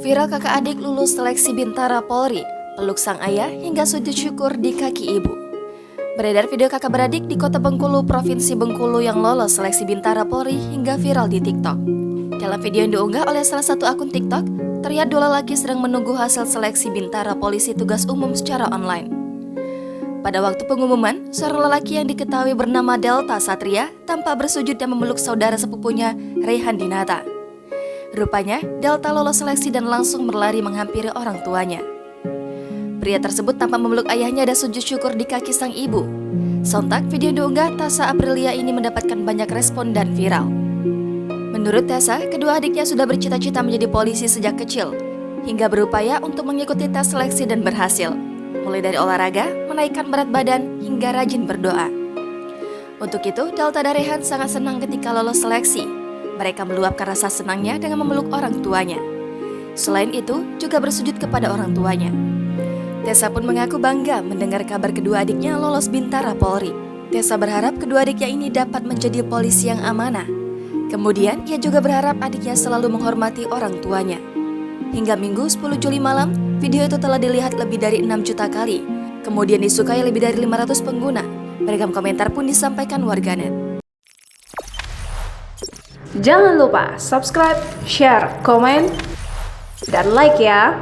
Viral kakak adik lulus seleksi Bintara Polri, peluk sang ayah hingga sujud syukur di kaki ibu. Beredar video kakak beradik di Kota Bengkulu, Provinsi Bengkulu yang lolos seleksi Bintara Polri hingga viral di TikTok. Dalam video yang diunggah oleh salah satu akun TikTok, terlihat dua lelaki sedang menunggu hasil seleksi Bintara Polisi Tugas Umum secara online. Pada waktu pengumuman, seorang lelaki yang diketahui bernama Delta Satria tampak bersujud dan memeluk saudara sepupunya, Rehan Dinata. Rupanya, Delta lolos seleksi dan langsung berlari menghampiri orang tuanya. Pria tersebut tampak memeluk ayahnya dan sujud syukur di kaki sang ibu. Sontak, video yang diunggah Tessa Aprilia ini mendapatkan banyak respon dan viral. Menurut Tessa, kedua adiknya sudah bercita-cita menjadi polisi sejak kecil, hingga berupaya untuk mengikuti tes seleksi dan berhasil. Mulai dari olahraga, menaikkan berat badan, hingga rajin berdoa. Untuk itu, Delta dan Rehan sangat senang ketika lolos seleksi. Mereka meluapkan rasa senangnya dengan memeluk orang tuanya. Selain itu, juga bersujud kepada orang tuanya. Tessa pun mengaku bangga mendengar kabar kedua adiknya lolos Bintara Polri. Tessa berharap kedua adiknya ini dapat menjadi polisi yang amanah. Kemudian, ia juga berharap adiknya selalu menghormati orang tuanya. Hingga Minggu 10 Juli malam, video itu telah dilihat lebih dari 6 juta kali. Kemudian disukai lebih dari 500 pengguna. Beragam komentar pun disampaikan warganet. Jangan lupa subscribe, share, komen, dan like ya!